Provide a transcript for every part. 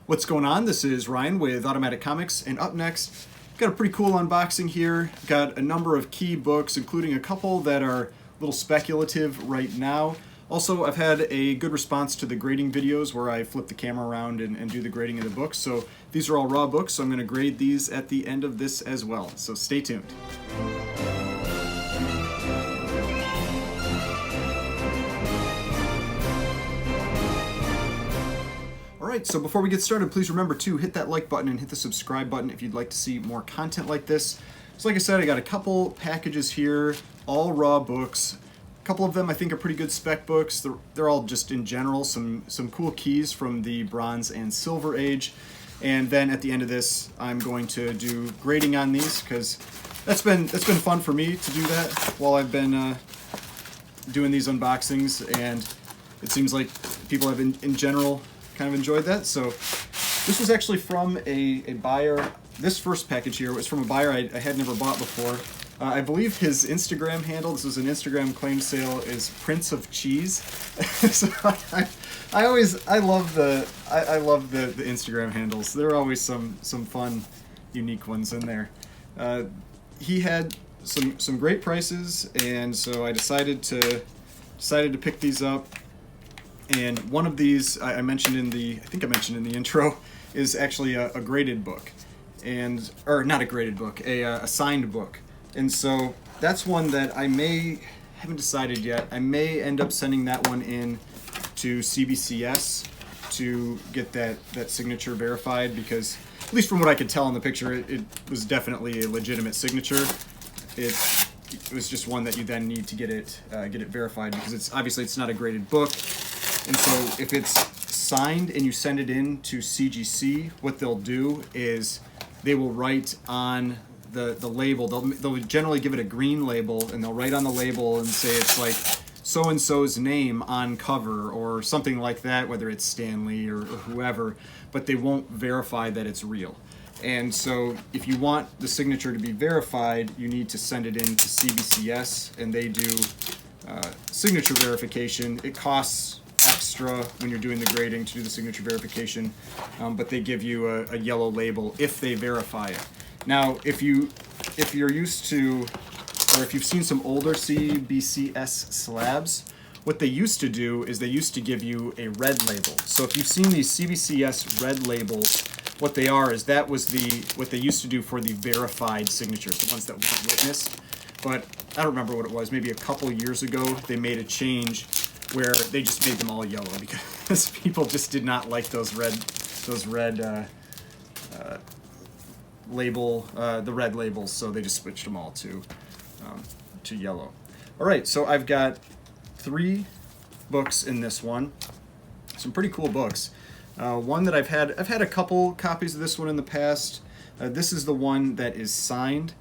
What's going on? This is Ryan with Automatic Comics, and up next, got a pretty cool unboxing here. Got a number of key books, including a couple that are a little speculative right now. Also, I've had a good response to the grading videos where I flip the camera around and do the grading of the books. So these are all raw books, so I'm going to grade these at the end of this as well. So stay tuned. Alright, so before we get started, please remember to hit that like button and hit the subscribe button if you'd like to see more content like this. So like I said, I got a couple packages here, all raw books. A couple of them I think are pretty good spec books. They're all just in general some cool keys from the Bronze and Silver Age. And then at the end of this, I'm going to do grading on these because that's been fun for me to do that while I've been doing these unboxings, and it seems like people have in general kind of enjoyed that. So this was actually from a buyer. This first package here was from a buyer I had never bought before. I believe his Instagram handle, this was an Instagram claim sale, is Prince of Cheese. So I love the Instagram handles. There are always some fun, unique ones in there. He had some great prices, and so I decided to pick these up. And one of these I mentioned in the intro is actually a graded book, or not a graded book, a signed book. And so that's one that haven't decided yet. I may end up sending that one in to CBCS to get that signature verified, because at least from what I could tell in the picture, it was definitely a legitimate signature. It was just one that you then need to get it verified, because it's obviously not a graded book. And so if it's signed and you send it in to CGC, what they'll do is they will write on the label. They'll generally give it a green label, and they'll write on the label and say it's like so-and-so's name on cover or something like that, whether it's Stanley or whoever, but they won't verify that it's real. And so if you want the signature to be verified, you need to send it in to CBCS, and they do signature verification. It costs extra when you're doing the grading to do the signature verification, but they give you a yellow label if they verify it. Now, if you're used to, or if you've seen some older CBCS slabs, what they used to do is they used to give you a red label. So if you've seen these CBCS red labels, what they are is that was what they used to do for the verified signatures, the ones that weren't witnessed. But I don't remember what it was. Maybe a couple years ago, they made a change where they just made them all yellow because people just did not like the red labels, so they just switched them all to yellow. All right, so I've got 3 books in this one. Some pretty cool books. One that I've had a couple copies of this one in the past. This is the one that is signed,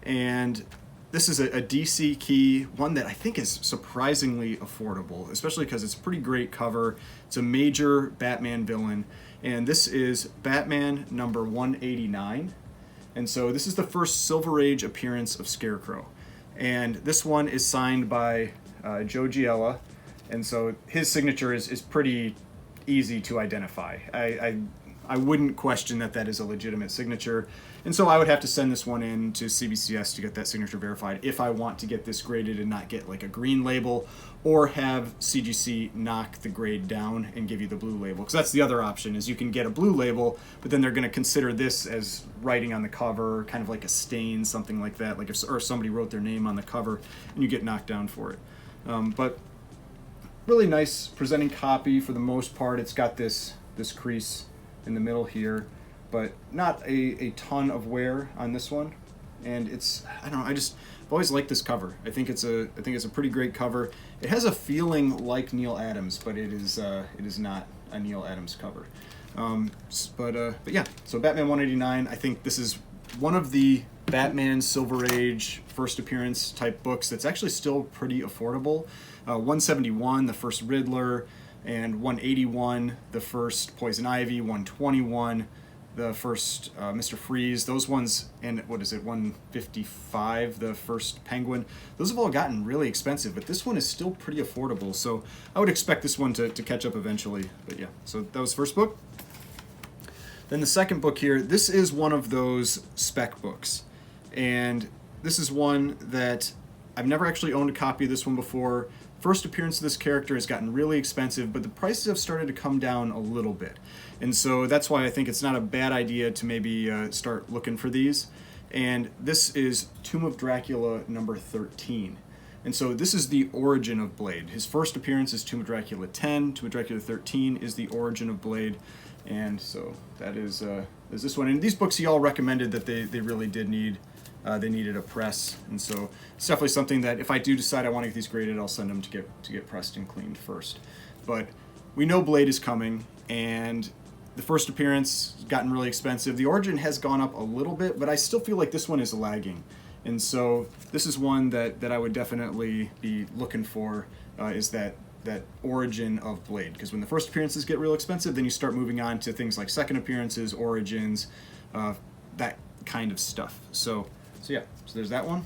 and this is a DC key, one that I think is surprisingly affordable, especially because it's a pretty great cover. It's a major Batman villain, and this is Batman number 189. And so this is the first Silver Age appearance of Scarecrow. And this one is signed by Joe Giella, and so his signature is pretty easy to identify. I wouldn't question that is a legitimate signature. And so I would have to send this one in to CBCS to get that signature verified if I want to get this graded and not get like a green label, or have CGC knock the grade down and give you the blue label. Because that's the other option, is you can get a blue label, but then they're going to consider this as writing on the cover, kind of like a stain, something like that, like if somebody wrote their name on the cover, and you get knocked down for it. But really nice presenting copy for the most part. It's got this crease in the middle here, but not a ton of wear on this one. And I've always liked this cover. I think it's a pretty great cover. It has a feeling like Neil Adams, but it is not a Neil Adams cover. But yeah, so Batman 189, I think this is one of the Batman Silver Age first appearance type books that's actually still pretty affordable. 171, the first Riddler, and 181, the first Poison Ivy, 121, the first Mr. Freeze, those ones, and what is it, 155, the first Penguin, those have all gotten really expensive, but this one is still pretty affordable, so I would expect this one to catch up eventually. But yeah, so that was the first book. Then the second book here, this is one of those spec books. And this is one that I've never actually owned a copy of this one before. First appearance of this character has gotten really expensive, but the prices have started to come down a little bit. And so that's why I think it's not a bad idea to maybe start looking for these. And this is Tomb of Dracula number 13. And so this is the origin of Blade. His first appearance is Tomb of Dracula 10. Tomb of Dracula 13 is the origin of Blade. And so that is this one. And these books he all recommended that they really did need. They needed a press. And so it's definitely something that if I do decide I want to get these graded, I'll send them to get pressed and cleaned first. But we know Blade is coming, and the first appearance has gotten really expensive. The origin has gone up a little bit, but I still feel like this one is lagging. And so this is one that I would definitely be looking for, is that origin of Blade. Because when the first appearances get real expensive, then you start moving on to things like second appearances, origins, that kind of stuff. So yeah, so there's that one.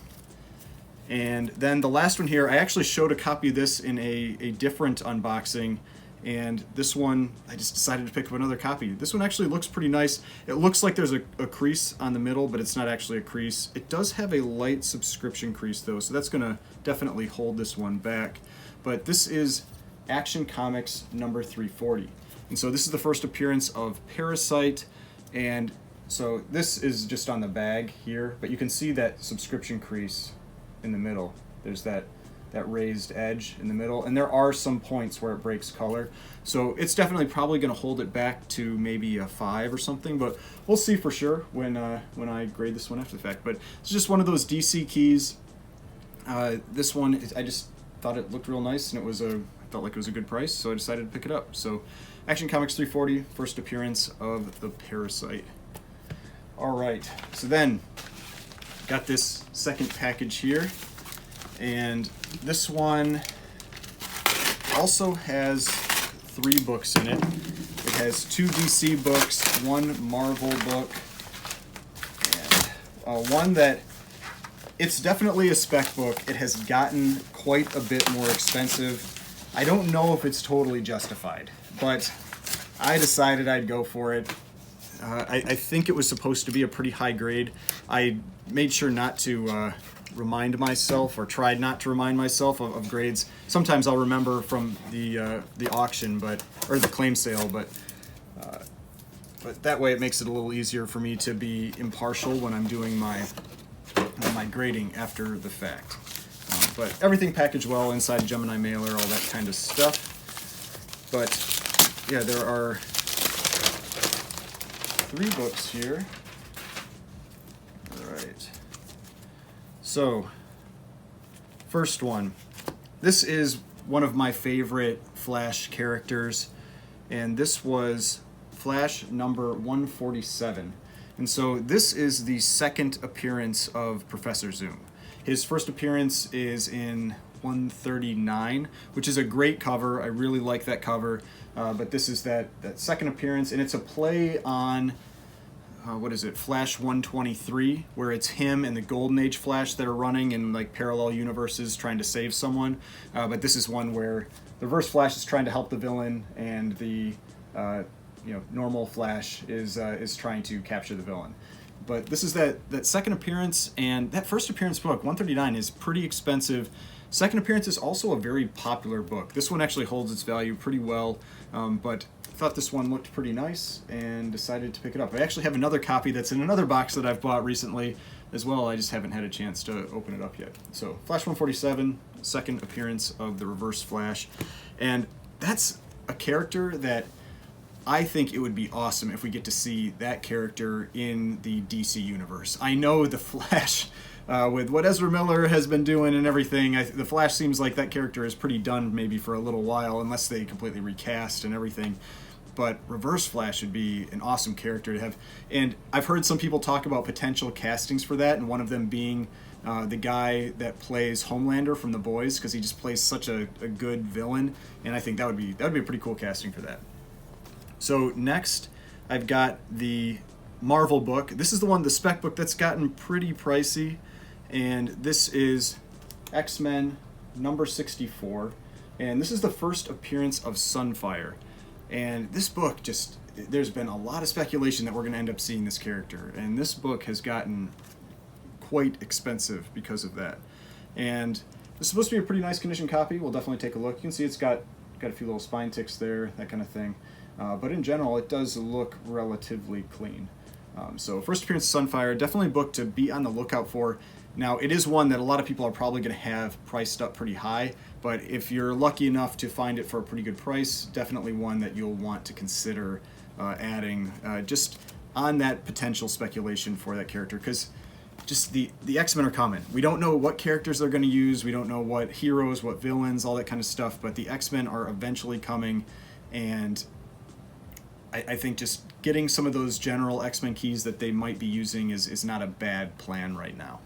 And then the last one here, I actually showed a copy of this in a different unboxing. And this one, I just decided to pick up another copy. This one actually looks pretty nice. It looks like there's a crease on the middle, but it's not actually a crease. It does have a light subscription crease though, so that's gonna definitely hold this one back. But this is Action Comics number 340. And so this is the first appearance of Parasite, and so this is just on the bag here, but you can see that subscription crease in the middle. There's that raised edge in the middle, and there are some points where it breaks color. So it's definitely probably going to hold it back to maybe a 5 or something, but we'll see for sure when I grade this one after the fact. But it's just one of those DC keys. This one, I just thought it looked real nice, and I felt like it was a good price, so I decided to pick it up. So Action Comics 340, first appearance of the Parasite. All right, so then got this second package here, and this one also has 3 books in it. It has 2 DC books, 1 Marvel book, and one that it's definitely a spec book. It has gotten quite a bit more expensive. I don't know if it's totally justified, but I decided I'd go for it. I think it was supposed to be a pretty high grade. I made sure not to remind myself, or tried not to remind myself of grades. Sometimes I'll remember from the auction, or the claim sale, but that way it makes it a little easier for me to be impartial when I'm doing my grading after the fact. But everything packaged well inside Gemini mailer, all that kind of stuff. But yeah, there are 3 books here. All right. So, first one. This is one of my favorite Flash characters, and this was Flash number 147. And so this is the second appearance of Professor Zoom. His first appearance is in 139, which is a great cover. I really like that cover. But this is that second appearance, and it's a play on Flash 123, where it's him and the Golden Age Flash that are running in like parallel universes trying to save someone. But this is one where the Reverse Flash is trying to help the villain, and the normal Flash is trying to capture the villain. But this is that second appearance, and that first appearance book, 139, is pretty expensive. Second appearance is also a very popular book. This one actually holds its value pretty well, but I thought this one looked pretty nice and decided to pick it up. I actually have another copy that's in another box that I've bought recently as well. I just haven't had a chance to open it up yet. So Flash 147, second appearance of the Reverse Flash. And that's a character that I think it would be awesome if we get to see that character in the DC universe. I know the Flash, with what Ezra Miller has been doing and everything, the Flash seems like that character is pretty done maybe for a little while, unless they completely recast and everything. But Reverse Flash would be an awesome character to have. And I've heard some people talk about potential castings for that, and one of them being the guy that plays Homelander from The Boys, because he just plays such a good villain, and I think that would be a pretty cool casting for that. So next, I've got the Marvel book. This is the spec book that's gotten pretty pricey, and this is X-Men number 64, and this is the first appearance of Sunfire. And this book just, there's been a lot of speculation that we're going to end up seeing this character, and this book has gotten quite expensive because of that. And it's supposed to be a pretty nice condition copy. We'll definitely take a look. You can see it's got a few little spine ticks there, that kind of thing. But in general, it does look relatively clean. So first appearance of Sunfire, definitely a book to be on the lookout for. Now, it is one that a lot of people are probably going to have priced up pretty high, but if you're lucky enough to find it for a pretty good price, definitely one that you'll want to consider adding just on that potential speculation for that character, because just the X-Men are coming. We don't know what characters they're going to use, we don't know what heroes, what villains, all that kind of stuff, but the X-Men are eventually coming, and I think just getting some of those general X-Men keys that they might be using is not a bad plan right now.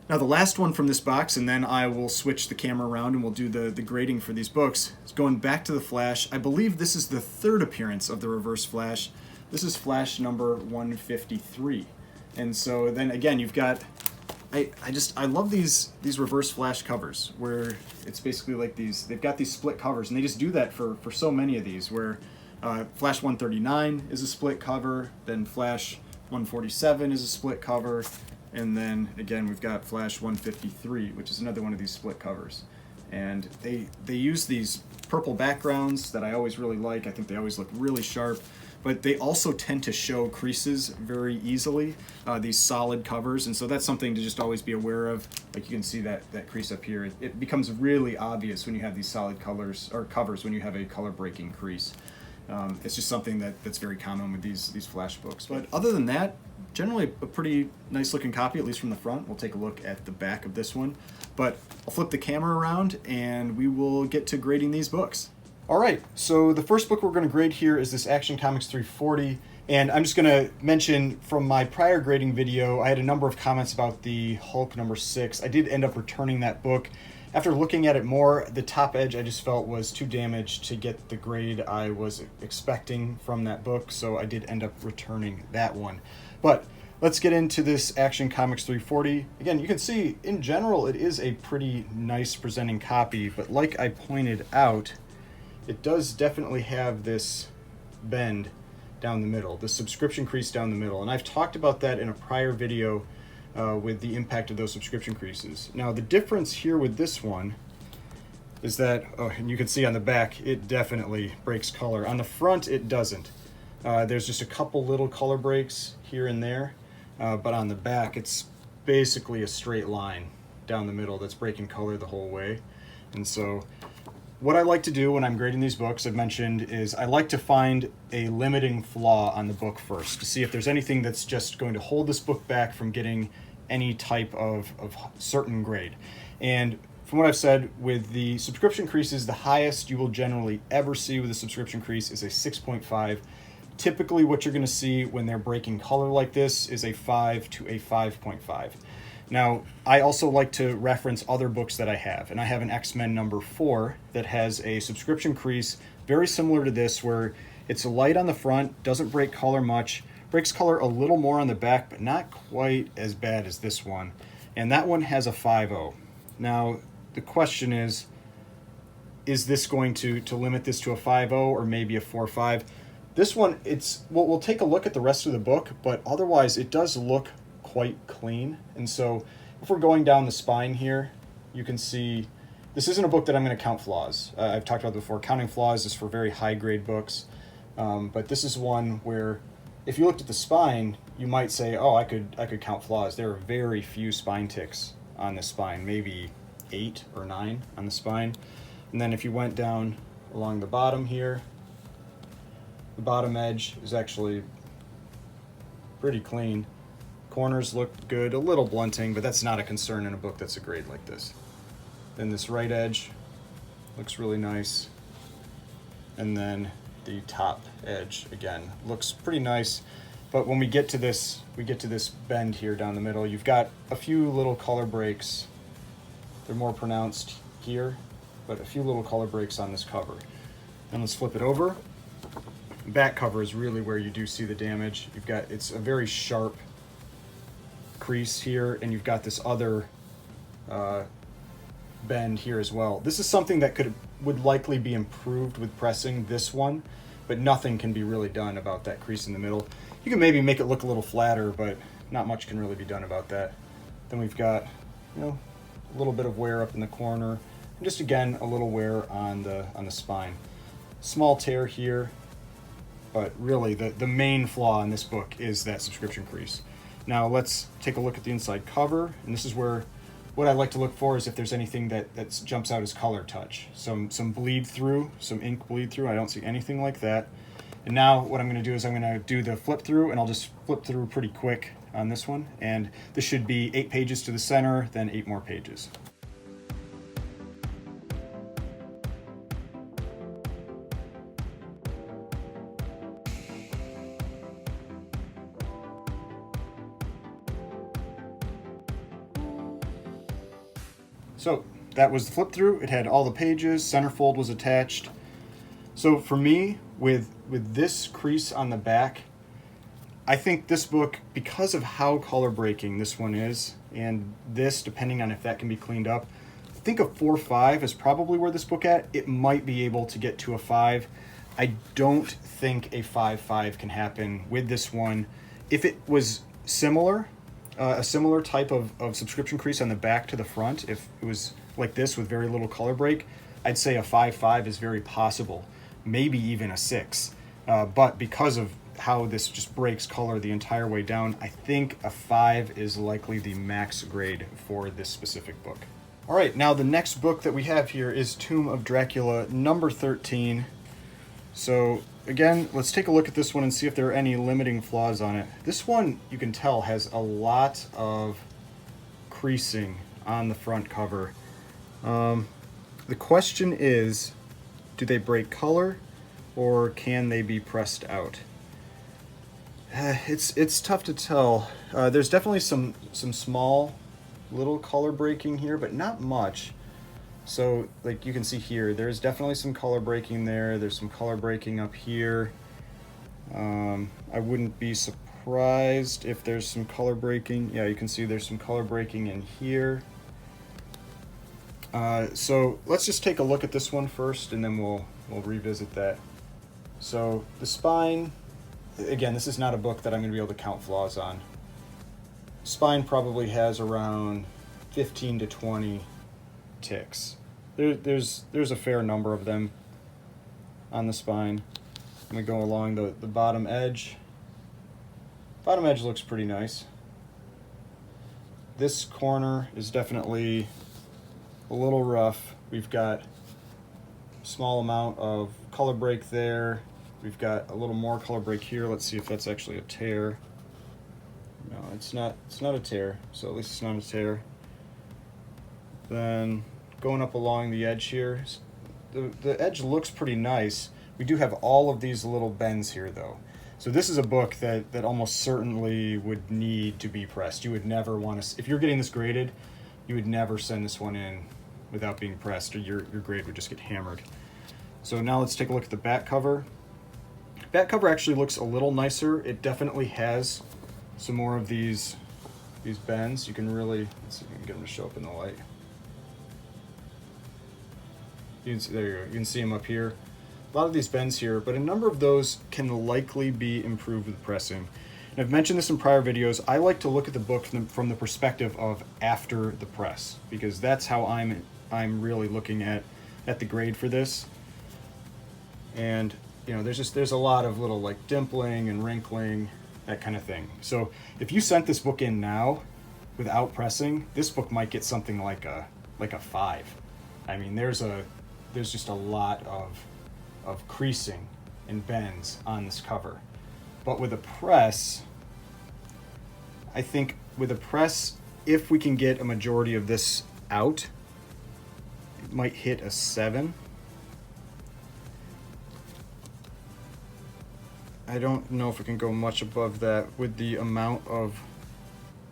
Now the last one from this box, and then I will switch the camera around and we'll do the grading for these books, is going back to the Flash. I believe this is the third appearance of the Reverse Flash. This is Flash number 153. And so then again, you've got, I love these Reverse Flash covers where it's basically like they've got these split covers, and they just do that for so many of these, where Flash 139 is a split cover, then Flash 147 is a split cover, and then again we've got Flash 153, which is another one of these split covers. And they use these purple backgrounds that I always really like. I think they always look really sharp, but they also tend to show creases very easily, these solid covers, and so that's something to just always be aware of. Like you can see that crease up here. It becomes really obvious when you have these solid colors or covers, when you have a color breaking crease. It's just something that's very common with these Flash books. But other than that, generally a pretty nice looking copy, at least from the front. We'll take a look at the back of this one. But I'll flip the camera around and we will get to grading these books. All right, so the first book we're going to grade here is this Action Comics 340. And I'm just going to mention from my prior grading video, I had a number of comments about the Hulk number 6. I did end up returning that book. After looking at it more, the top edge I just felt was too damaged to get the grade I was expecting from that book, so I did end up returning that one. But let's get into this Action Comics 340. Again, you can see, in general, it is a pretty nice presenting copy, but like I pointed out, it does definitely have this bend down the middle, the subscription crease down the middle, and I've talked about that in a prior video with the impact of those subscription creases. Now the difference here with this one is that, and you can see on the back, it definitely breaks color. On the front, it doesn't. There's just a couple little color breaks here and there, but on the back, it's basically a straight line down the middle that's breaking color the whole way. And so what I like to do when I'm grading these books, I've mentioned, is I like to find a limiting flaw on the book first to see if there's anything that's just going to hold this book back from getting any type of certain grade. And from what I've said, with the subscription creases, the highest you will generally ever see with a subscription crease is a 6.5. Typically what you're going to see when they're breaking color like this is a 5 to a 5.5. Now, I also like to reference other books that I have, and I have an X-Men number 4 that has a subscription crease very similar to this, where it's light on the front, doesn't break color much, breaks color a little more on the back, but not quite as bad as this one. And that one has a 5.0. Now, the question is this going to limit this to a 5.0 or maybe a 4.5? This one, we'll take a look at the rest of the book, but otherwise it does look quite clean. And so if we're going down the spine here, you can see this isn't a book that I'm going to count flaws. I've talked about before, counting flaws is for very high grade books, but this is one where if you looked at the spine, you might say, oh, I could count flaws. There are very few spine ticks on the spine, maybe 8 or 9 on the spine. And then if you went down along the bottom here, the bottom edge is actually pretty clean. Corners look good, a little blunting, but that's not a concern in a book that's a grade like this. Then this right edge looks really nice. And then the top edge, again, looks pretty nice. But when we get to this bend here down the middle, you've got a few little color breaks. They're more pronounced here, but a few little color breaks on this cover. Then let's flip it over. Back cover is really where you do see the damage. It's a very sharp crease here, and you've got this other bend here as well. This is something that would likely be improved with pressing this one, but nothing can be really done about that crease in the middle. You can maybe make it look a little flatter, but not much can really be done about that. Then we've got, you know, a little bit of wear up in the corner, and just again a little wear on the spine. Small tear here, but really the main flaw in this book is that subscription crease. Now let's take a look at the inside cover, and this is where what I like to look for is if there's anything that jumps out as color touch. Some bleed through, some ink bleed through. I don't see anything like that. And now what I'm going to do is I'm going to do the flip through, and I'll just flip through pretty quick on this one. And this should be 8 pages to the center, then 8 more pages. So that was the flip through. It had all the pages, centerfold was attached. So for me, with this crease on the back, I think this book, because of how color breaking this one is, and this, depending on if that can be cleaned up, I think a 4.5 is probably where this book at. It might be able to get to a 5. I don't think a 5.5 can happen with this one. If it was similar, a similar type of subscription crease on the back to the front, if it was like this with very little color break, I'd say a 5.5 is very possible, maybe even a 6. But because of how this just breaks color the entire way down, I think a 5 is likely the max grade for this specific book. All right, now the next book that we have here is Tomb of Dracula, number 13. So again, let's take a look at this one and see if there are any limiting flaws on it. This one, you can tell, has a lot of creasing on the front cover. The question is, do they break color or can they be pressed out? It's tough to tell. There's definitely some small little color breaking here, but not much. So like you can see here, there's definitely some color breaking there. There's some color breaking up here. I wouldn't be surprised if there's some color breaking. Yeah, you can see there's some color breaking in here. So let's just take a look at this one first, and then we'll revisit that. So the spine, again, this is not a book that I'm going to be able to count flaws on. Spine probably has around 15 to 20 ticks. There's a fair number of them on the spine. I'm going to go along the bottom edge. Bottom edge looks pretty nice. This corner is definitely a little rough. We've got a small amount of color break there. We've got a little more color break here. Let's see if that's actually a tear. No, it's not a tear, so at least it's not a tear. Then going up along the edge here, the edge looks pretty nice. We do have all of these little bends here though. So this is a book that almost certainly would need to be pressed. You would never want to, if you're getting this graded, you would never send this one in without being pressed, or your grade would just get hammered. So now let's take a look at the back cover. Back cover actually looks a little nicer. It definitely has some more of these bends. You can really, let's see if we can get them to show up in the light. You can see, there you go. You can see them up here. A lot of these bends here, but a number of those can likely be improved with pressing. And I've mentioned this in prior videos. I like to look at the book from the perspective of after the press, because that's how I'm really looking at the grade for this. And you know, there's a lot of little like dimpling and wrinkling, that kind of thing. So if you sent this book in now without pressing, this book might get something like a 5. I mean, there's just a lot of creasing and bends on this cover. But with a press, I think with a press, if we can get a majority of this out, it might hit a 7. I don't know if it can go much above that with the amount of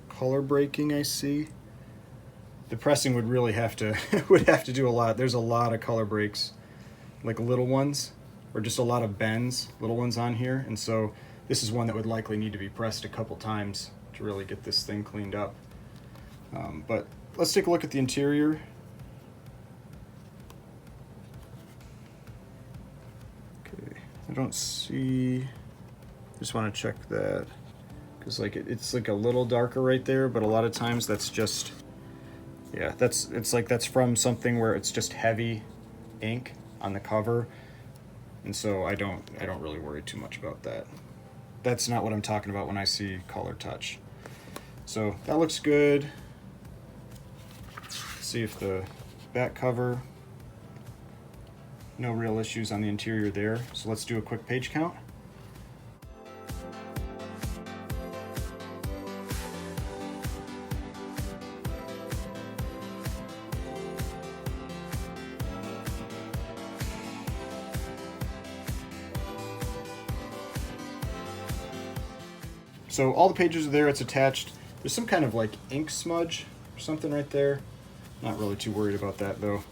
color breaking I see. The pressing would really have to do a lot. There's a lot of color breaks, like little ones, or just a lot of bends, little ones on here. And so this is one that would likely need to be pressed a couple times to really get this thing cleaned up. But let's take a look at the interior. Okay, I don't see, just want to check that, because like it's like a little darker right there, but a lot of times that's just, yeah, it's like that's from something where it's just heavy ink on the cover, and so I don't really worry too much about that. That's not what I'm talking about when I see color touch. So that looks good. Let's see if the back cover, no real issues on the interior there. So let's do a quick page count. So all the pages are there, it's attached. There's some kind of like ink smudge or something right there. Not really too worried about that though.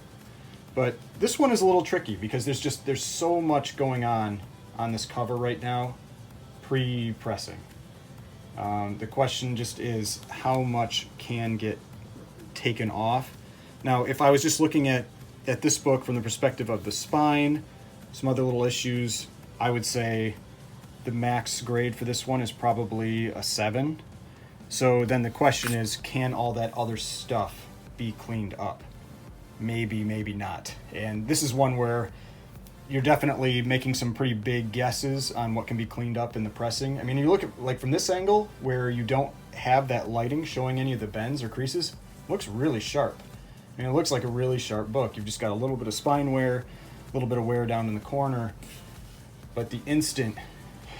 But this one is a little tricky because there's so much going on this cover right now, pre-pressing. The question just is how much can get taken off. Now, if I was just looking at this book from the perspective of the spine, some other little issues, I would say the max grade for this one is probably a 7. So then the question is, can all that other stuff be cleaned up? Maybe, maybe not. And this is one where you're definitely making some pretty big guesses on what can be cleaned up in the pressing. I mean, you look at like from this angle where you don't have that lighting showing any of the bends or creases, it looks really sharp. I mean, it looks like a really sharp book. You've just got a little bit of spine wear, a little bit of wear down in the corner, but the instant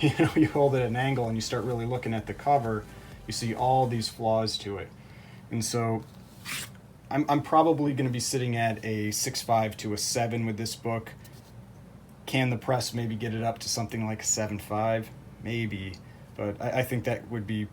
you hold it at an angle and you start really looking at the cover, you see all these flaws to it. And so I'm probably going to be sitting at a 6.5 to a 7 with this book. Can the press maybe get it up to something like a 7.5? Maybe, but I think that would be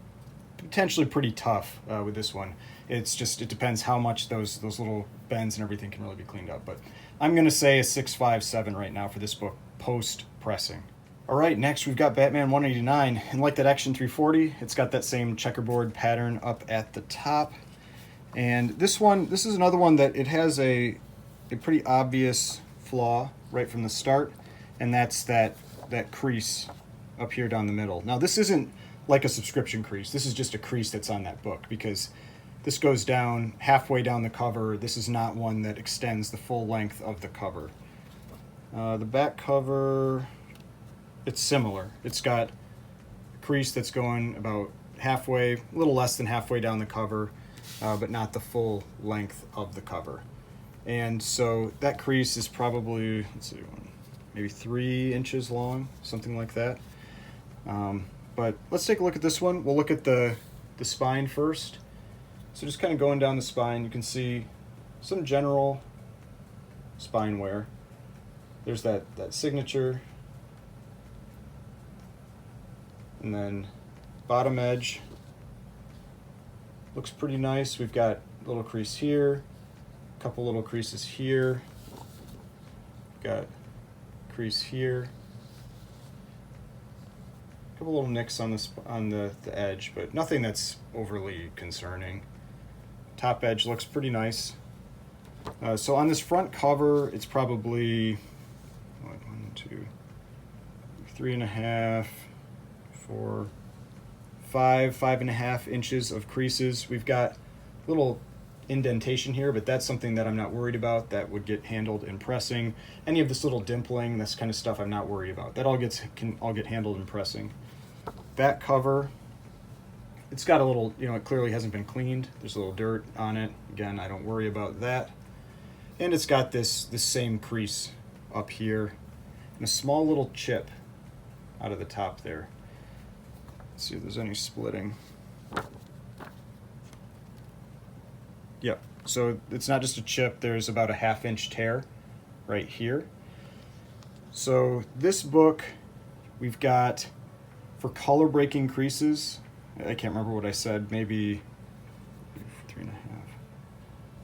potentially pretty tough with this one. It depends how much those little bends and everything can really be cleaned up. But I'm going to say a 6.5, 7 right now for this book post-pressing. All right, next we've got Batman 189, and like that Action 340, it's got that same checkerboard pattern up at the top. And this is another one that it has a pretty obvious flaw right from the start, and that's that crease up here down the middle. Now this isn't like a subscription crease, this is just a crease that's on that book, because this goes down halfway down the cover. This is not one that extends the full length of the cover. The back cover, it's similar. It's got a crease that's going about halfway, a little less than halfway down the cover, but not the full length of the cover. And so that crease is probably, let's see, maybe 3 inches long, something like that. But let's take a look at this one. We'll look at the spine first. So just kind of going down the spine, you can see some general spine wear. There's that signature. And then bottom edge looks pretty nice. We've got a little crease here, a couple little creases here, got a crease here, a couple little nicks on the edge, but nothing that's overly concerning. Top edge looks pretty nice. So on this front cover, it's probably 1, 2, 3.5, 4, 5.5 inches of creases. We've got a little indentation here, but that's something that I'm not worried about. That would get handled in pressing. Any of this little dimpling, this kind of stuff, I'm not worried about. That can all get handled in pressing. Back cover, it's got a little, it clearly hasn't been cleaned. There's a little dirt on it. Again, I don't worry about that. And it's got this same crease up here and a small little chip out of the top there. Let's see if there's any splitting. Yep, so it's not just a chip, there's about a 1/2 inch tear right here. So this book, we've got, for color breaking creases, I can't remember what I said, maybe 3.5,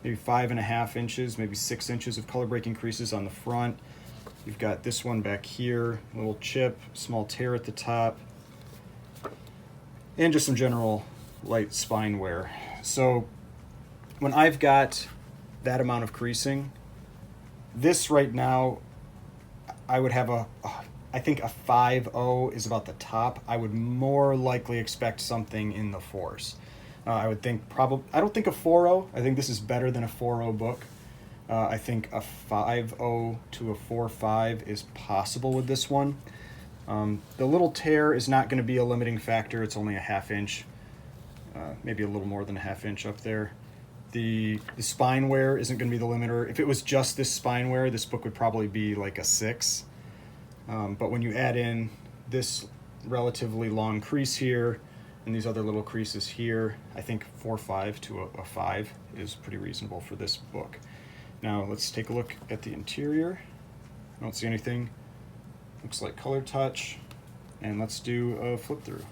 maybe 5.5 inches, maybe 6 inches of color breaking creases on the front. You've got this one back here, a little chip, small tear at the top, and just some general light spine wear. So when I've got that amount of creasing, this right now, I would have I think a 5.0 is about the top. I would more likely expect something in the 4s. I would think probably, I don't think a 4.0. I think this is better than a 4.0 book. I think a 5.0 to a 4.5 is possible with this one. The little tear is not going to be a limiting factor. It's only a 1/2 inch, maybe a little more than a 1/2 inch up there. The spine wear isn't going to be the limiter. If it was just this spine wear, this book would probably be like a 6. But when you add in this relatively long crease here and these other little creases here, I think 4.5 to a 5 is pretty reasonable for this book. Now let's take a look at the interior. I don't see anything. Looks like color touch. And let's do a flip through.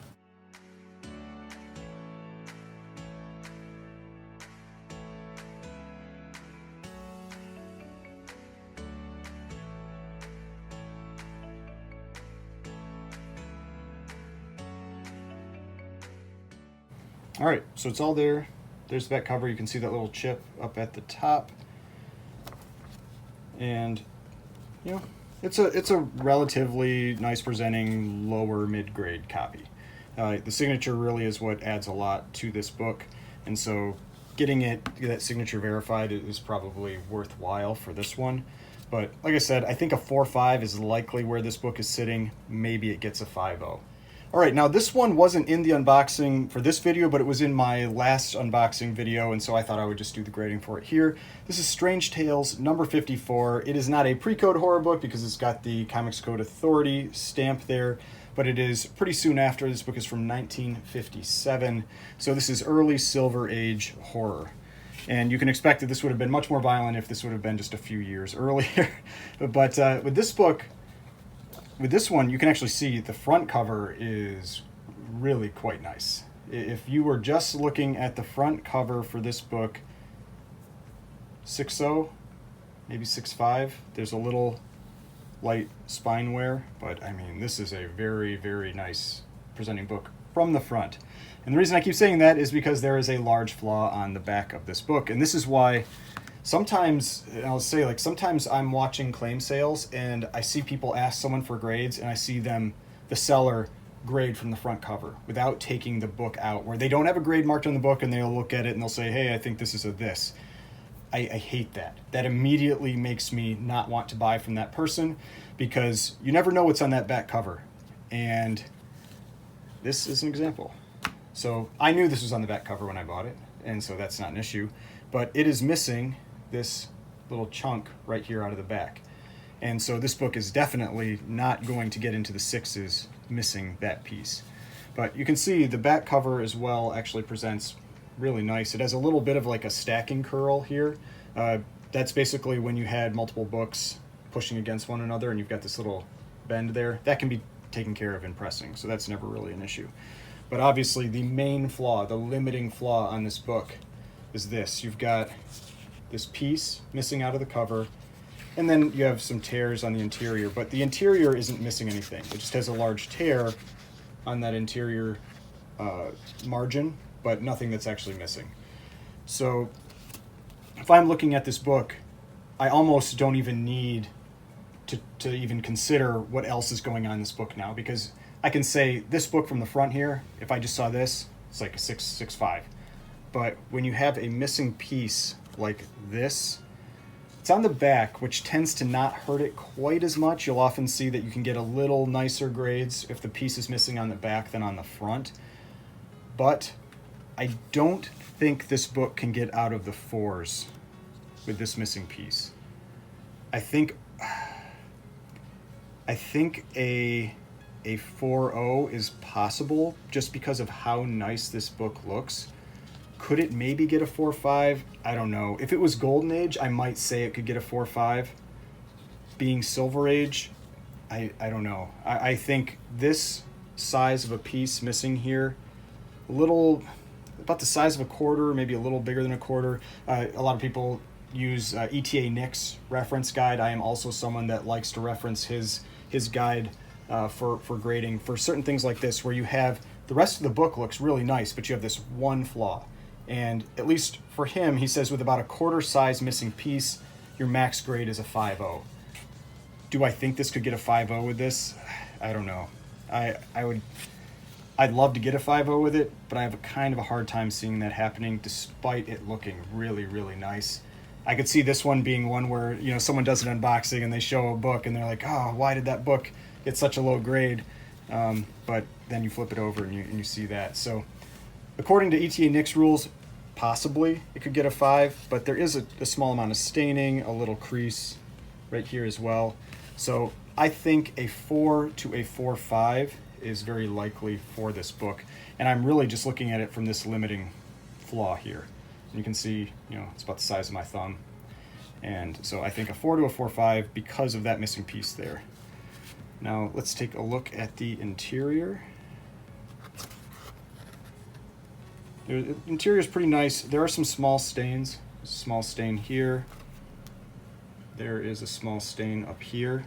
All right, so it's all there. There's the back cover. You can see that little chip up at the top. And, you know, it's a relatively nice presenting lower mid-grade copy. The signature really is what adds a lot to this book. And so getting that signature verified is probably worthwhile for this one. But like I said, I think a 4.5 is likely where this book is sitting. Maybe it gets a 5.0. All right, now this one wasn't in the unboxing for this video, but it was in my last unboxing video, and so I thought I would just do the grading for it here. This is Strange Tales number 54. It is not a pre-code horror book because it's got the Comics Code Authority stamp there, but it is pretty soon after. This book is from 1957, so this is early Silver Age horror. And you can expect that this would have been much more violent if this would have been just a few years earlier. But with this book, with this one, you can actually see the front cover is really quite nice. If you were just looking at the front cover for this book, 6.0, maybe 6.5, there's a little light spine wear, but I mean, this is a very, very nice presenting book from the front. And the reason I keep saying that is because there is a large flaw on the back of this book, and this is why sometimes, I'll say, like, sometimes I'm watching claim sales and I see people ask someone for grades and I see them, the seller, grade from the front cover without taking the book out, where they don't have a grade marked on the book and they'll look at it and they'll say, hey, I think this is a this. I hate that. That immediately makes me not want to buy from that person because you never know what's on that back cover. And this is an example. So I knew this was on the back cover when I bought it, and so that's not an issue. But it is missing this little chunk right here out of the back. And so this book is definitely not going to get into the 6s missing that piece. But you can see the back cover as well actually presents really nice. It has a little bit of like a stacking curl here. That's basically when you had multiple books pushing against one another and you've got this little bend there. That can be taken care of in pressing, so that's never really an issue. But obviously the main flaw, the limiting flaw on this book is this. You've got this piece missing out of the cover, and then you have some tears on the interior, but the interior isn't missing anything. It just has a large tear on that interior margin, but nothing that's actually missing. So if I'm looking at this book, I almost don't even need to even consider what else is going on in this book now, because I can say this book from the front here, if I just saw this, it's like a 6.5. But when you have a missing piece like this, it's on the back, which tends to not hurt it quite as much. You'll often see that you can get a little nicer grades if the piece is missing on the back than on the front. But I don't think this book can get out of the 4s with this missing piece. I think a 4.0 is possible just because of how nice this book looks. Could it maybe get a 4.5? I don't know. If it was Golden Age, I might say it could get a 4.5. Being Silver Age, I don't know. I think this size of a piece missing here, a little, about the size of a quarter, maybe a little bigger than a quarter. A lot of people use ETA Nick's reference guide. I am also someone that likes to reference his guide for grading for certain things like this, where you have the rest of the book looks really nice, but you have this one flaw. And at least for him, he says with about a quarter size missing piece, your max grade is a 5.0. Do I think this could get a 5.0 with this? I don't know. I'd love to get a 5.0 with it, but I have a kind of a hard time seeing that happening despite it looking really, really nice. I could see this one being one where, you know, someone does an unboxing and they show a book and they're like, oh, why did that book get such a low grade? But then you flip it over and you see that. So according to ETA Nick's rules, possibly it could get a 5, but there is a small amount of staining, a little crease right here as well. So I think a 4 to a 4.5 is very likely for this book. And I'm really just looking at it from this limiting flaw here. And you can see, you know, it's about the size of my thumb. And so I think a 4 to a 4.5 because of that missing piece there. Now let's take a look at the interior. The interior is pretty nice. There are some small stains. There's a small stain here. There is a small stain up here.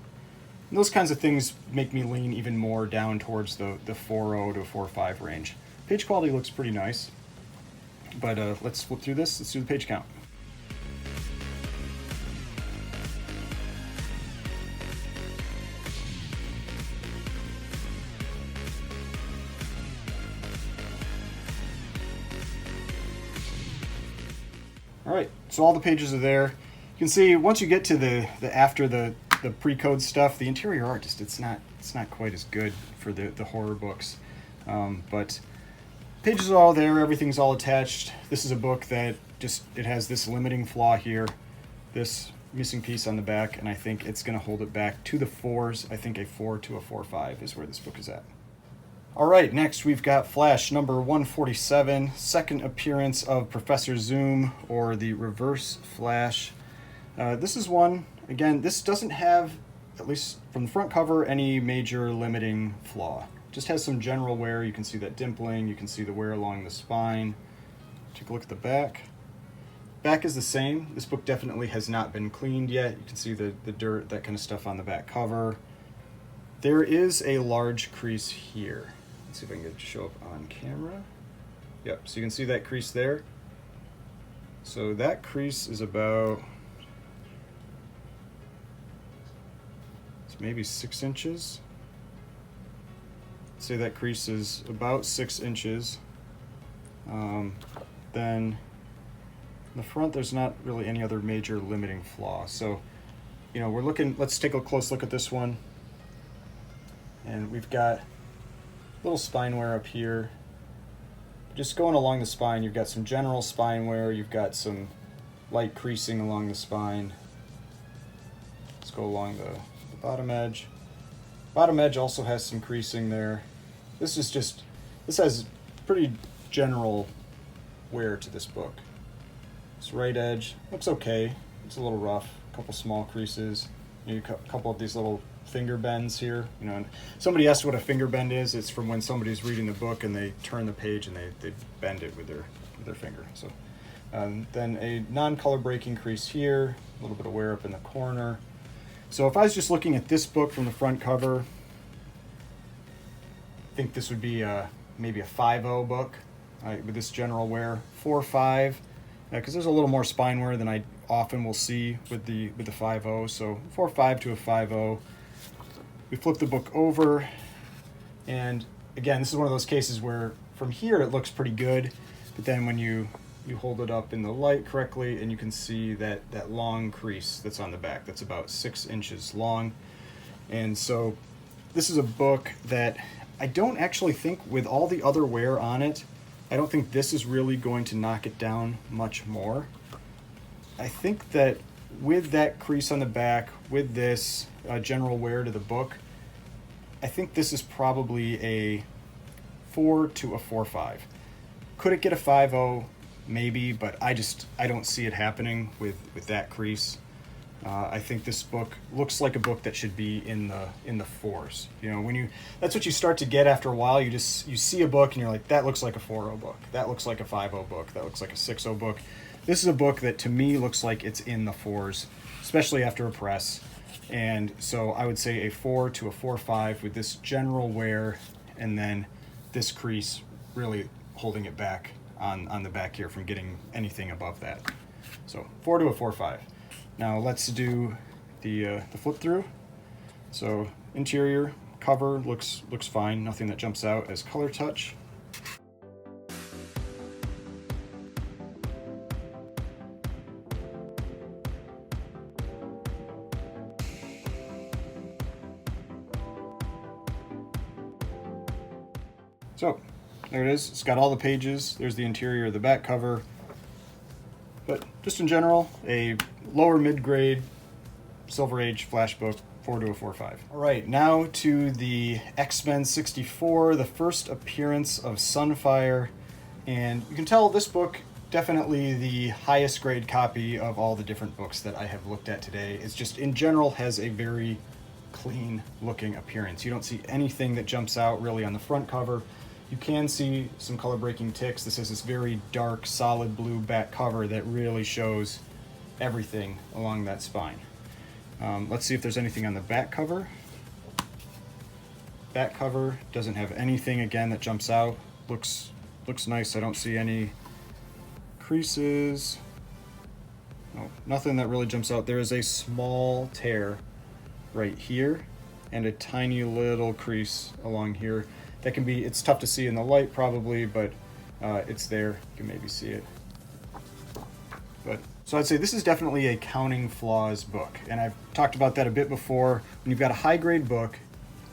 And those kinds of things make me lean even more down towards the 4.0 to 4.5 range. Page quality looks pretty nice. But let's flip through this. Let's do the page count. All right, so all the pages are there. You can see once you get to the after the pre-code stuff, the interior art just it's not quite as good for the horror books. But pages are all there, everything's all attached. This is a book that it has this limiting flaw here, this missing piece on the back, and I think it's going to hold it back to the 4s. I think a 4 to a 4.5 is where this book is at. All right, next we've got Flash number 147, second appearance of Professor Zoom, or the Reverse Flash. This is one, again, this doesn't have, at least from the front cover, any major limiting flaw. Just has some general wear. You can see that dimpling, you can see the wear along the spine. Take a look at the back. Back is the same. This book definitely has not been cleaned yet. You can see the dirt, that kind of stuff on the back cover. There is a large crease here. Let's see if I can get it to show up on camera. Yep, so you can see that crease there. So that crease is about, it's maybe 6 inches. Say that crease is about 6 inches. Then in the front, there's not really any other major limiting flaw. So, you know, we're looking, let's take a close look at this one. And we've got little spine wear up here. Just going along the spine, you've got some general spine wear, you've got some light creasing along the spine. Let's go along the bottom edge. Bottom edge also has some creasing there. This has pretty general wear to this book. This right edge looks okay. It's a little rough, a couple small creases, maybe a couple of these little finger bends here. You know, and somebody asked what a finger bend is. It's from when somebody's reading the book and they turn the page and they bend it with their finger. So then a non-color breaking crease here, a little bit of wear up in the corner. So if I was just looking at this book from the front cover, I think this would be maybe a 5.0 book with this general wear. 4.5, because there's a little more spine wear than I often will see with the 5.0. So 4.5 to a 5.0. We flip the book over, and again, this is one of those cases where from here it looks pretty good, but then when you hold it up in the light correctly, and you can see that long crease that's on the back that's about 6 inches long. And so this is a book that I don't actually think, with all the other wear on it, I don't think this is really going to knock it down much more. I think that with that crease on the back, with this general wear to the book, I think this is probably a 4 to a 4.5. Could it get a 5.0? Maybe, but I don't see it happening with that crease. I think this book looks like a book that should be in the 4s. You know, that's what you start to get after a while. You see a book and you're like, that looks like a 4.0 book. That looks like a 5.0 book. That looks like a 6.0 book. This is a book that to me looks like it's in the 4s, especially after a press. And so I would say a 4 to a 4.5 with this general wear, and then this crease really holding it back on the back here from getting anything above that. So 4 to a 4.5. Now let's do the flip through. So interior cover looks fine, nothing that jumps out as color touch. So there it is. It's got all the pages. There's the interior of the back cover. But just in general, a lower mid-grade Silver Age flash book, 4-4.5. All right, now to the X-Men 64, the first appearance of Sunfire. And you can tell this book, definitely the highest grade copy of all the different books that I have looked at today. It's just, in general, has a very clean looking appearance. You don't see anything that jumps out really on the front cover. You can see some color breaking ticks. This is this very dark, solid blue back cover that really shows everything along that spine. Let's see if there's anything on the back cover. Back cover doesn't have anything, again, that jumps out. Looks nice. I don't see any creases. No, nothing that really jumps out. There is a small tear right here and a tiny little crease along here. That can be, it's tough to see in the light probably, but it's there. You can maybe see it. But so I'd say this is definitely a counting flaws book. And I've talked about that a bit before. When you've got a high grade book,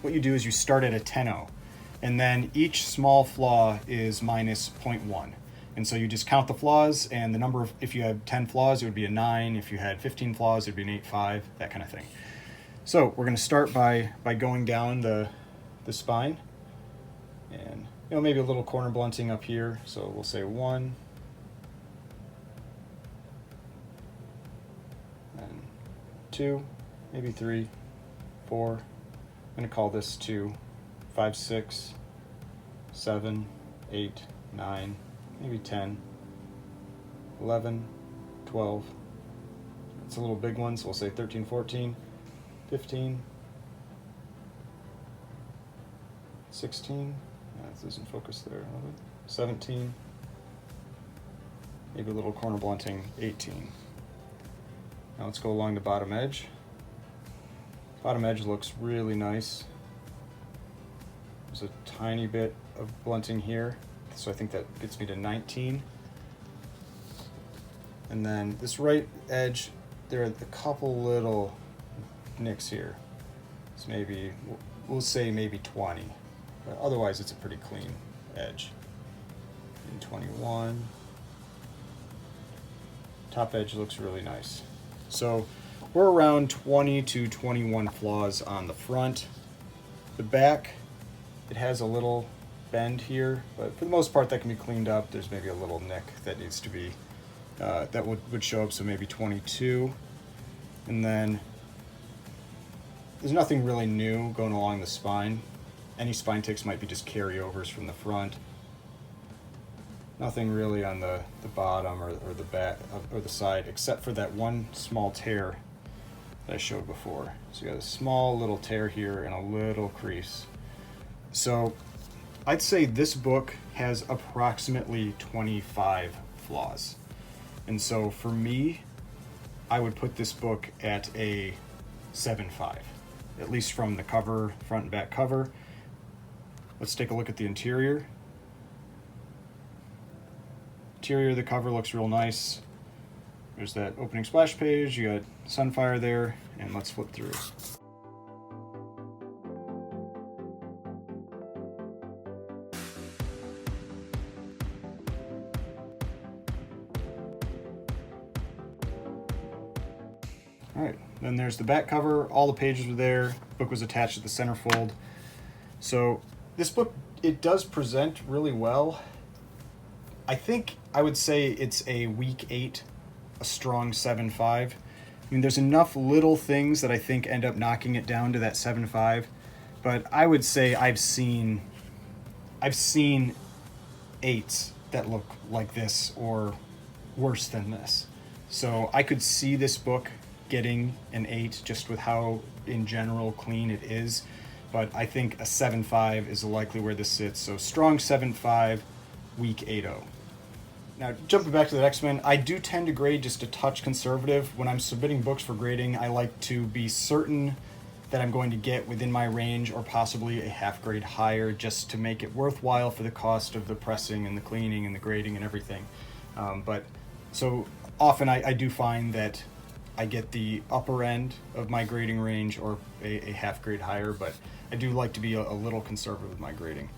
what you do is you start at a 10-0. And then each small flaw is minus 0.1. And so you just count the flaws, and the number of, if you had 10 flaws, it would be a 9. If you had 15 flaws, it would be an 8.5, that kind of thing. So we're going to start by going down the spine. And maybe a little corner blunting up here. So we'll say 1. And 2, maybe 3, 4. I'm going to call this 2, 5, 6, 7, 8, 9, maybe 10, 11, 12. It's a little big one, so we'll say 13, 14, 15, 16. This doesn't focus there. 17. Maybe a little corner blunting, 18. Now let's go along the bottom edge. Bottom edge looks really nice. There's a tiny bit of blunting here, so I think that gets me to 19. And then this right edge, there are a couple little nicks here. So maybe, we'll say maybe 20. But otherwise, it's a pretty clean edge. And 21. Top edge looks really nice. So we're around 20 to 21 flaws on the front. The back, it has a little bend here, but for the most part, that can be cleaned up. There's maybe a little nick that needs to be, that would show up, so maybe 22. And then there's nothing really new going along the spine. Any spine ticks might be just carryovers from the front. Nothing really on the bottom or the back or the side, except for that one small tear that I showed before. So you got a small little tear here and a little crease. So I'd say this book has approximately 25 flaws. And so for me, I would put this book at a 7.5, at least from the cover, front and back cover. Let's take a look at the interior. Interior of the cover looks real nice. There's that opening splash page, you got Sunfire there, and let's flip through. All right, then there's the back cover. All the pages were there. Book was attached to the centerfold. So this book, it does present really well. I think I would say it's a weak 8, a strong 7.5. I mean, there's enough little things that I think end up knocking it down to that 7.5. But I would say I've seen 8s that look like this or worse than this. So I could see this book getting an 8 just with how, in general, clean it is. But I think a 7.5 is likely where this sits. So strong 7.5, weak 8.0. Now, jumping back to the X-Men, I do tend to grade just a touch conservative. When I'm submitting books for grading, I like to be certain that I'm going to get within my range or possibly a half grade higher, just to make it worthwhile for the cost of the pressing and the cleaning and the grading and everything. But so often I do find that I get the upper end of my grading range or a half grade higher, but I do like to be a little conservative with my grading.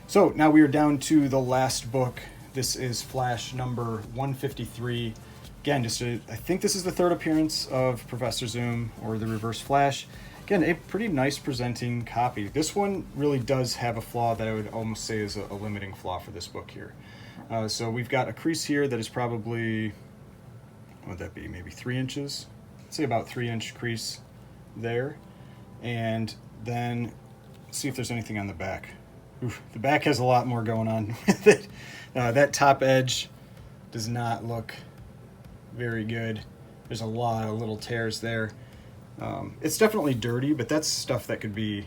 So now we are down to the last book. This is Flash number 153. Again, I think this is the third appearance of Professor Zoom or the Reverse Flash. Again, a pretty nice presenting copy. This one really does have a flaw that I would almost say is a limiting flaw for this book here. So we've got a crease here that is probably, what would that be, maybe 3 inches? Let's say about 3-inch crease there. And then let's see if there's anything on the back. Oof, the back has a lot more going on with it. That top edge does not look very good. There's a lot of little tears there. It's definitely dirty, but that's stuff that can be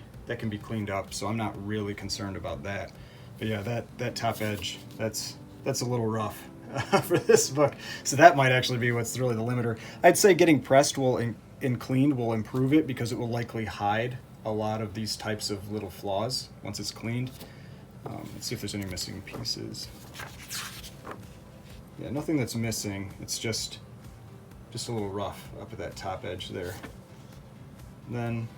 cleaned up, so I'm not really concerned about that. But yeah, that top edge, that's a little rough for this book. So that might actually be what's really the limiter. I'd say getting pressed and cleaned will improve it, because it will likely hide a lot of these types of little flaws once it's cleaned. Let's see if there's any missing pieces. Yeah, nothing that's missing. It's just a little rough up at that top edge there. And then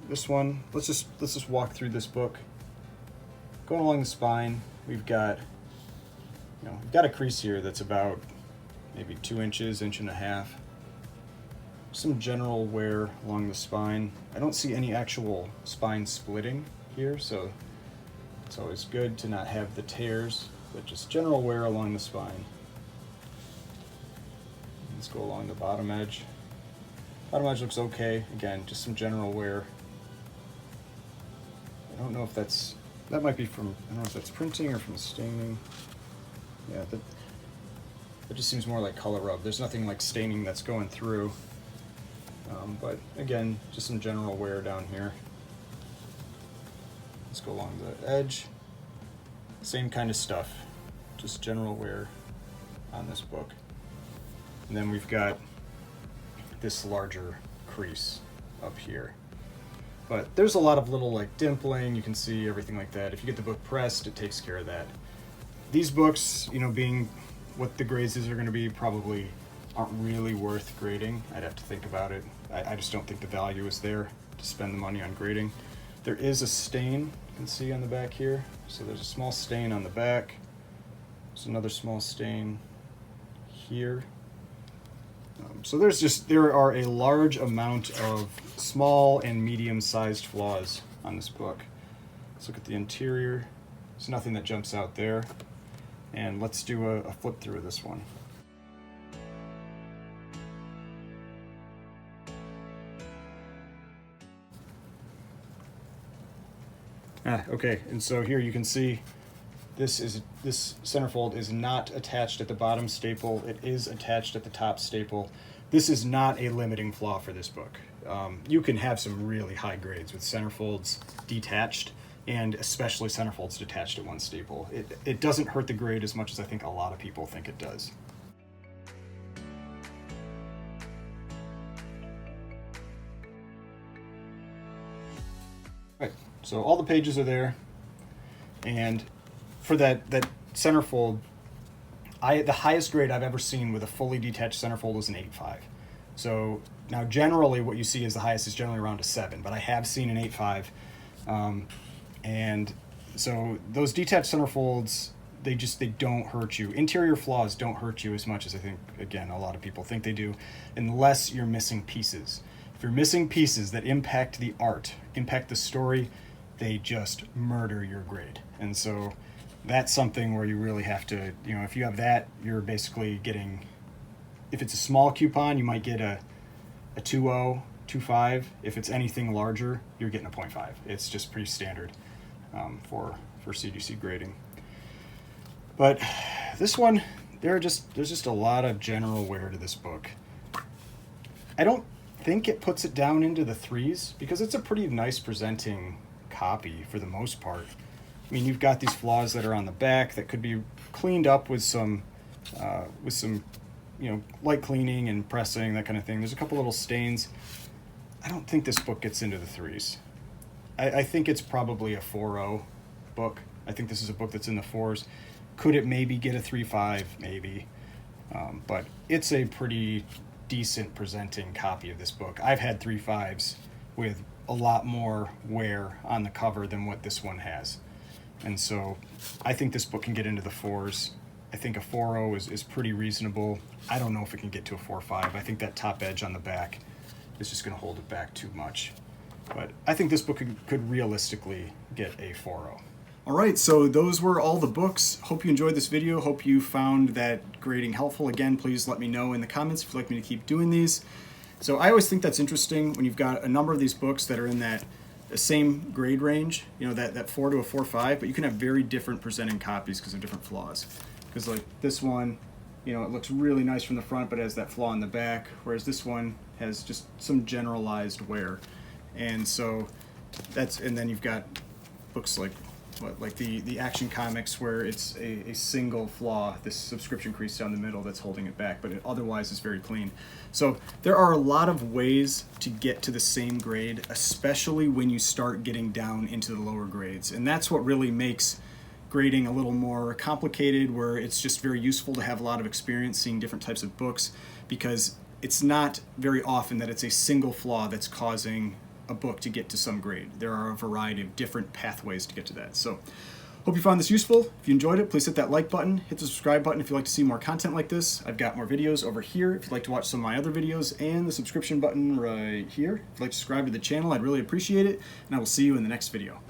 this one, let's just walk through this book. Going along the spine, we've got a crease here that's about maybe 2 inches, 1.5 inches. Some general wear along the spine. I don't see any actual spine splitting here, so it's always good to not have the tears, but just general wear along the spine. Let's go along the bottom edge. Bottom edge looks okay. Again, just some general wear. I don't know if that might be from, I don't know if that's printing or from staining. Yeah, that just seems more like color rub. There's nothing like staining that's going through. But again, just some general wear down here. Let's go along the edge. Same kind of stuff. Just general wear on this book. And then we've got this larger crease up here. But there's a lot of little like dimpling, you can see everything like that. If you get the book pressed, it takes care of that. These books, being what the grades are going to be, probably aren't really worth grading. I'd have to think about it. I just don't think the value is there to spend the money on grading. There is a stain, you can see on the back here. So there's a small stain on the back. There's another small stain here. So there are a large amount of small and medium-sized flaws on this book. Let's look at the interior. There's nothing that jumps out there. And let's do a flip through of this one. Okay, and so here you can see this centerfold is not attached at the bottom staple. It is attached at the top staple. This is not a limiting flaw for this book. You can have some really high grades with centerfolds detached, and especially centerfolds detached at one staple. It doesn't hurt the grade as much as I think a lot of people think it does. Right, so all the pages are there, and for that centerfold, the highest grade I've ever seen with a fully detached centerfold was an 8.5. So now generally what you see as the highest is generally around a 7, but I have seen an 8.5. And so those detached centerfolds, they don't hurt you. Interior flaws don't hurt you as much as I think, again, a lot of people think they do, unless you're missing pieces. If you're missing pieces that impact the art, impact the story, they just murder your grade. And so that's something where you really have to, if you have that, you're basically getting, if it's a small coupon, you might get a 2.0, 2.5. If it's anything larger, you're getting a 0.5. It's just pretty standard for CGC grading. But this one, there's just a lot of general wear to this book. I don't think it puts it down into the 3s, because it's a pretty nice presenting copy for the most part. I mean, you've got these flaws that are on the back that could be cleaned up with some light cleaning and pressing, that kind of thing. There's a couple little stains. I don't think this book gets into the 3s. I think it's probably a 4.0 book. I think this is a book that's in the 4s. Could it maybe get a 3.5? Maybe. But it's a pretty decent presenting copy of this book. I've had 3.5s with a lot more wear on the cover than what this one has. And so I think this book can get into the 4s. I think a 4.0 is pretty reasonable. I don't know if it can get to a 4.5. I think that top edge on the back is just going to hold it back too much. But I think this book could realistically get a 4.0. All right, so those were all the books. Hope you enjoyed this video. Hope you found that grading helpful. Again, please let me know in the comments if you'd like me to keep doing these. So I always think that's interesting when you've got a number of these books that are in that same grade range, you know, that 4 to a 4.5, but you can have very different presenting copies because of different flaws. Because like this one, you know, it looks really nice from the front, but has that flaw in the back, whereas this one has just some generalized wear. And so and then you've got books like the Action Comics, where it's a single flaw, this subscription crease down the middle that's holding it back, but it otherwise is very clean. So there are a lot of ways to get to the same grade, especially when you start getting down into the lower grades. And that's what really makes grading a little more complicated, where it's just very useful to have a lot of experience seeing different types of books, because it's not very often that it's a single flaw that's causing a book to get to some grade. There are a variety of different pathways to get to that. So hope you found this useful. If you enjoyed it, please hit that like button, hit the subscribe button if you'd like to see more content like this. I've got more videos over here if you'd like to watch some of my other videos, and the subscription button right here. If you'd like to subscribe to the channel, I'd really appreciate it, and I will see you in the next video.